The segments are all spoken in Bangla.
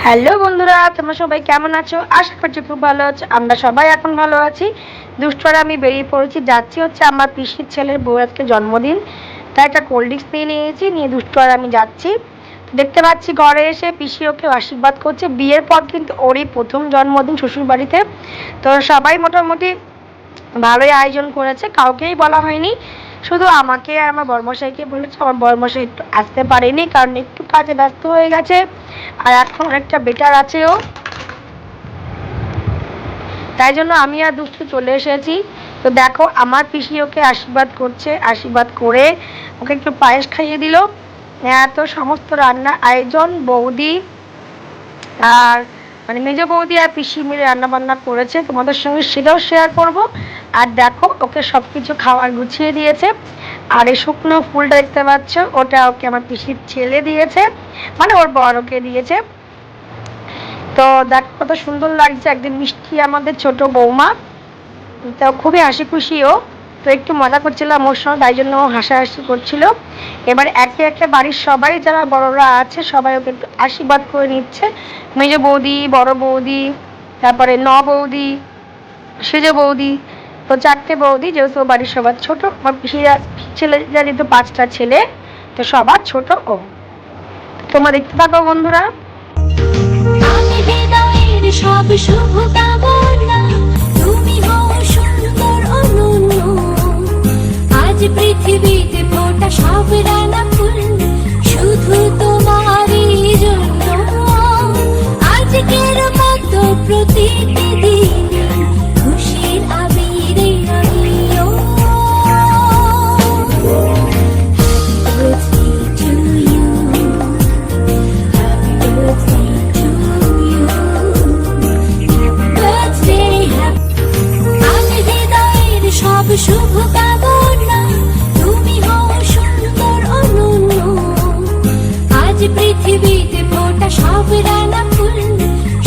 হ্যালো বন্ধুরা, তোমরা সবাই কেমন আছো? আশা করছি খুব ভালো আছো। আমরা সবাই এখন ভালো আছি। দুষ্টুরা আমি বেরিয়ে পড়েছি, যাচ্ছি হচ্ছে আমার পিসির ছেলের বউ আজকে জন্মদিন, তাই একটা কোল্ড ড্রিঙ্কস নিয়ে নিয়েছি, নিয়ে দুষ্টু আর আমি যাচ্ছি। দেখতে পাচ্ছি ঘরে এসে পিসি ওকে আশীর্বাদ করছে। বিয়ের পর কিন্তু ওরই প্রথম জন্মদিন শ্বশুর বাড়িতে। তো সবাই মোটামুটি ভালোই আয়োজন করেছে, কাউকেই বলা হয়নি, শুধু আমাকে আর আমার বড়মশাইকে বলেছে। আমার বড়মশাই একটু আসতে পারেনি, কারণ একটু কাজে ব্যস্ত হয়ে গেছে, আর এখন অনেকটা বেটার আছে ও, তাই জন্য আমি আর দুষ্টু চলে এসেছি। তো দেখো আমার পিসি ওকে আশীর্বাদ করছে, আশীর্বাদ করে ওকে একটু পায়েস খাইয়ে দিল। এত সমস্ত রান্নার আয়োজন বৌদি আর মানে মেজ বৌদি আর পিসি মিলে রান্না বান্না করেছে, তোমাদের সঙ্গে সেটাও শেয়ার করব। আর দেখো ওকে সব কিছু খাবার গুছিয়ে দিয়েছে। আর এই শুকনো ফুলটা দেখতে পাচ্ছ, ওটা ওকে আমার পিসির ছেলে দিয়েছে, মানে ওর বড়কে দিয়েছে। তো দেখো কত সুন্দর লাগছে, একদিন মিষ্টি আমাদের ছোট বৌমা, তো খুবই হাসি খুশিও। তো একটু মজা করছিলাম ওর সঙ্গে, তাই জন্য হাসাহাসি করছিল। এবার একে একে বাড়ির সবাই যারা বড়রা আছে সবাই ওকে একটু আশীর্বাদ করে নিচ্ছে। মেজ বৌদি, বড় বৌদি, তারপরে ন বৌদি, সেজ বৌদি, তো চারটে বৌদি, যেহেতু বাড়ির সবার ছোট। আমার পিসিরা ছেলে জানি তো পাঁচটা ছেলে, তো সবার ছোট ও। তোমরা দেখতে থাকো বন্ধুরা। আমি হৃদয়ের সব শুভ কামনা, তুমি হও সুন্দর অনন্য। আজ পৃথিবীতে ফোটা সব রানা ফুল শুধু তোমারই জন্য। আজকের মতো প্রতিটি দিনে খুশির আবিরে আমিও। সব শুভ কামনা, তুমি হও সুন্দর অনন্য। আজ পৃথিবীতে ফোটা সব রানা ফুল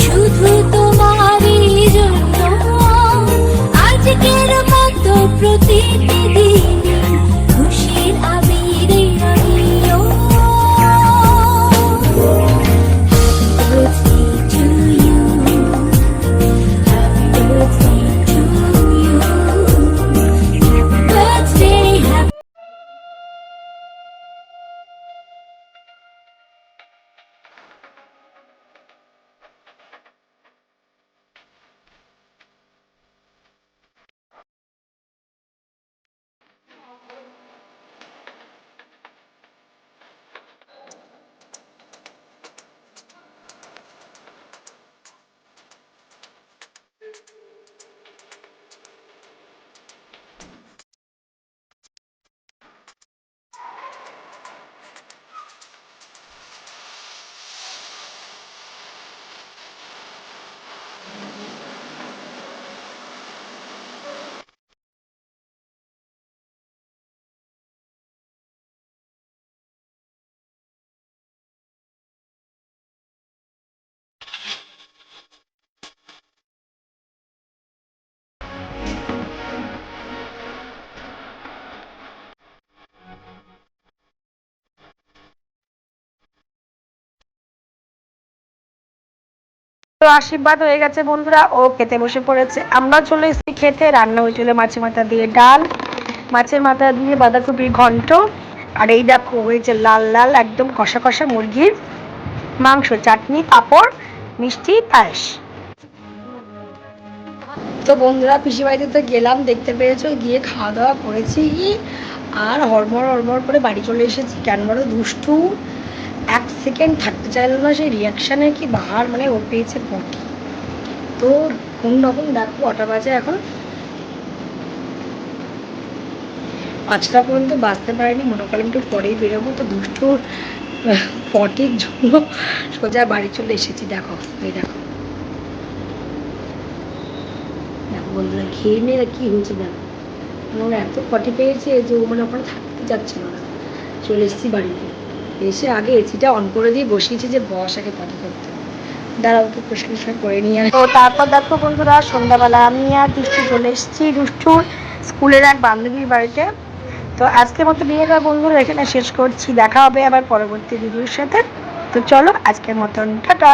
শুধু তোমারই জন্য। আজকের মতো প্রতিটি দিনে খুশির আবিরে আমিও। তো আশীর্বাদ হয়ে গেছে বন্ধুরা, ও খেতে বসে পড়েছে। আমরা চলে এসেছি খেতে। রান্না হয়েছিল মাছের মাথা দিয়ে ডাল, মাছের মাথা দিয়ে বাঁধাকপির ঘন্ট, আর এই দেখো হয়েছে লাল লাল একদম কষা কষা মুরগির মাংস, চাটনি, পাঁপড়, মিষ্টি, পায়েস। তো বন্ধুরা পিসি বাড়িতে তো গেলাম, দেখতে পেয়েছো, গিয়ে খাওয়া দাওয়া করেছি আর হড়মড় হড়মড় করে বাড়ি চলে এসেছি। কেন বলো, দুষ্টু এক সেকেন্ড থাকতে চাইল না, সেই রিয়াকশানে কি বাহার, মানে ও পেয়েছে পটি। তো কোন রকম দেখো, কটা বাজে এখন, 5টা পর্যন্ত বাঁচতে পারিনি, মনে করলাম একটু পরেই বেরোবো। তো দুষ্টুর পটির জন্য সোজা বাড়ি চলে এসেছি। দেখো এই দেখো, দেখো বন্ধুরা খেয়ে নিয়ে কি হয়েছে দেখো, আমার এত পটি পেয়েছে যে ও মানে ওখানে থাকতে যাচ্ছিল না। চলে এসেছি বাড়িতে, এসে আগে এসিটা অন করে দিয়ে বসিয়েছি যে বস আগে পটি করতে। দাঁড়াও একটু পরিষ্কার করে নিয়ে। তো তারপর দেখো বন্ধুরা, সন্ধ্যাবেলা আমি আর দুষ্টু চলে এসেছি দুষ্টুর স্কুলের এক বান্ধবীর বাড়িতে। তো আজকের মতো ভিডিওটা বন্ধুরা এখানে শেষ করছি, দেখা হবে আবার পরবর্তী ভিডিওর সাথে। তো চলো আজকের মতন টাটা।